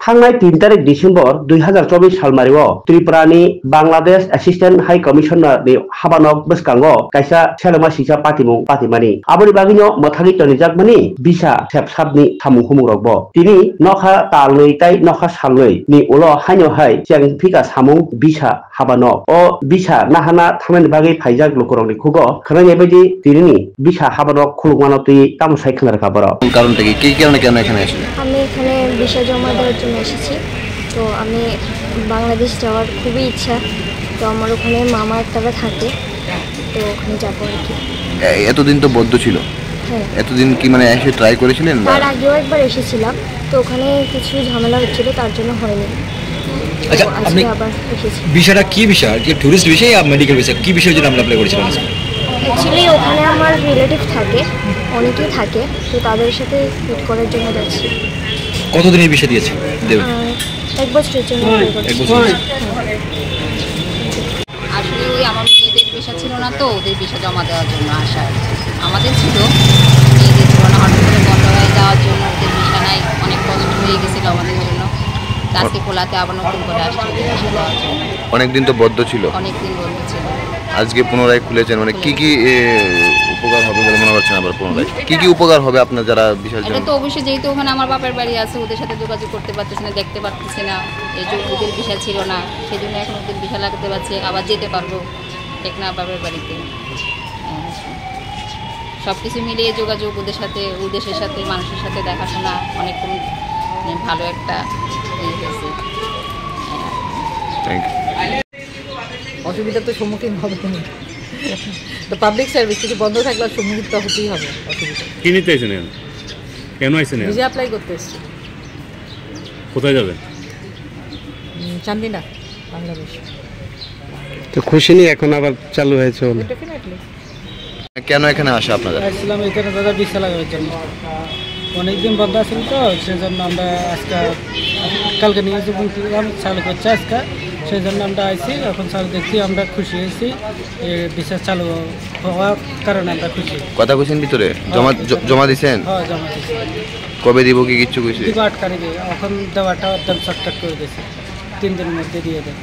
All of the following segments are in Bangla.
थांनाय 3 तारिख डिसेम्बर 2024 सालमारियाव त्रिपुरानि बांलादेश एसिस्टेंट हाई कमिशनारनि हाबानक बसकांगो कायसा सेलेमा सिसा पातिमानि आबोनि बागिनो मथागि तनिजाकमानि बिसा सेबसाबनि सामु हुमुरकबो तिनि नखा तालनै ताइ नखा सालनै नि उलो हाइनो हाय जें फिका सामु बिसा हाबानक ओ बिसा नाहाना थांनायनि बागै फाइजाक लुकरंनि खुगो खनाय बायदि तिनि बिसा हाबानक खुलुमानति तामसाय खनार खाबर কারণটা কি কারণে কেন এখানে আসলে? আমি এখানে ভিসা জমা দেওয়ার জন্য এসেছি। তো আমি বাংলাদেশ যাওয়ার খুবই ইচ্ছা। তো আমার ওখানে মামা একটারা থাকে, তো ওখানে যাবো আর কি। এতদিন তো বদ্ধ ছিল। হ্যাঁ, এতদিন কি মানে এসে ট্রাই করেছিলেন? তার আগেও একবার এসেছিলাম, তো ওখানে কিছু ঝামেলা হচ্ছিল, তার জন্য হয়নি। আচ্ছা, আপনি আবার এসেছি। ভিসাটা কি ভিসা? কি টুরিস্ট ভিসা না মেডিকেল ভিসা? কি বিষয়ের জন্য আপনি অ্যাপ্লাই করেছিলেন? অ্যাকচুয়ালি ওখানে আমার রিলেটিভ থাকে, অনেকেই থাকে, তো তাদের সাথে মিট করার জন্য যাচ্ছি। কতদিন এই ভিসা দিয়েছে? 1 বছরের জন্য। 1 বছর। আসলে ওই আমার মেয়েদের ভিসা ছিল না, তো ওদের ভিসা জমা দেওয়ার জন্য আসা। আমাদের ছিল, মেয়েদের ছিল না, হঠাৎ করে বন্ধ হয়ে যাওয়ার জন্য ওদের ভিসা নাই, অনেক কষ্ট হয়ে গেছিল আমাদের জন্য। আজকে খোলাতে আবার নতুন করে আসছে ওদের ভিসা দেওয়ার জন্য। অনেকদিন তো বদ্ধ ছিল। অনেকদিন বন্ধ ছিল, আজকে পুনরায় খুলেছেন, মানে কি কি উপকার হবে বলে মনে করছেন? আবার পুনরায় কি কি উপকার হবে আপনার যারা ভিসার জন্য? এটা তো অবশ্যই, যেহেতু ওখানে আমার বাপের বাড়ি আছে, ওদের সাথে যোগাযোগ করতে পারতেছি না, দেখতে পারতেছি না, এই জন্য ওদের ভিসা ছিল না, সেই জন্য এখন ওদের ভিসা লাগাতে পারছে, আবার যেতে পারবো টেকনা বাপের বাড়িতে। সব কিছু মিলিয়ে যোগাযোগ ওদের সাথে, ওদেশের সাথে, মানুষের সাথে দেখাশোনা অনেক ভালো একটা হয়েছে। Thank you. অসুবিধার তো সম্মুখীন হবে তুমি, তো পাবলিক সার্ভিস কিছু বন্ধ থাকলে সম্মুখীন তো হতেই হবে অসুবিধা। কি নিতে আইছেন? কেন আইছেন? ভিসা অ্যাপ্লাই করতে এসেছি। কোথায় যাবেন? চান্দিনা, বাংলাদেশ। তো খুশি নি এখন আবার চালু হয়েছে বলে? ডেফিনেটলি। কেন এখানে আসা আপনাদের? আসলাম এখানে দাদা ভিসা লাগানোর জন্য। অনেকদিন বন্ধ আছিল তো, সেজন্য আমরা আজকে কালকে নিয়ে যাবো, চালু করছে আজকে, সেই জন্য আমরা আইছি। এখন চালু দেখছি, আমরা খুশি হয়েছি, ভিসা চালু হওয়ার কারণে আমরা খুশি। কথা কইছেন ভিতরে জমা দিছেন? হ্যাঁ, জমা দিচ্ছি। কবে দিব কি কিচ্ছু কইছে? 8 তারিখে। এখন দেওয়াটা একদম শর্টকাট করে দিয়েছে, 3 দিনের মধ্যে দিয়ে দেন।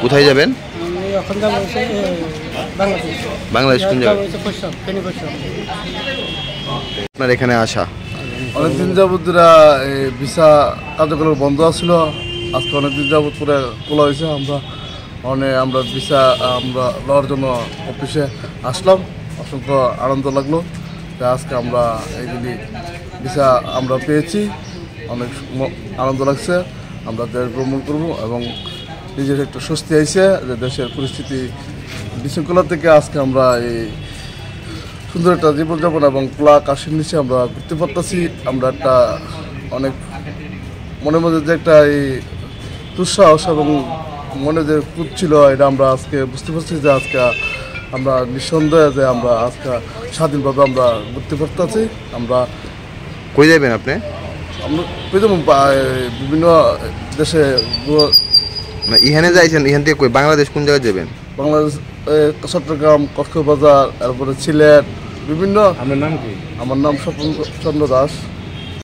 কোথায় যাবেন? আমি এখন যাবো বাংলাদেশ। বাংলাদেশ কোন জায়গা? আপনার এখানে আসা অনেকদিন যাবত ভিসা কার্যকলাপ বন্ধ ছিল, আজকে অনেকদিন যাবত করে খোলা হয়েছে। আমরা ভিসা আমরা লওয়ার জন্য অফিসে আসলাম, অসংখ্য আনন্দ লাগলো যে আজকে আমরা এইগুলি ভিসা আমরা পেয়েছি, অনেক আনন্দ লাগছে। আমরা দেশ ভ্রমণ করবো এবং নিজের একটু স্বস্তি আইছে যে দেশের পরিস্থিতি বিশৃঙ্খলা থেকে আজকে আমরা এই সুন্দর একটা জীবনযাপন এবং খোলা আকাশের নিচে আমরা ঘুরতে পারতেছি। আমরা একটা অনেক মনের মধ্যে যে একটা এই দুঃসাহস এবং মনে যে খুঁত ছিল, এটা আমরা আজকে বুঝতে পারছি যে আজকে আমরা নিঃসন্দেহে যে আমরা আজকে স্বাধীনভাবে আমরা ঘুরতে পারতেছি। আমরা কই যাবেন আপনি? আমরা বিভিন্ন দেশে ইহানে যাইছেন, ইহান থেকে কই বাংলাদেশ কোন জায়গায় যাবেন? বাংলাদেশ চট্টগ্রাম, কক্সবাজার, তারপরে সিলেট, বিভিন্ন। আপনার নাম কি? আমার নাম স্বপন চন্দ্র দাস।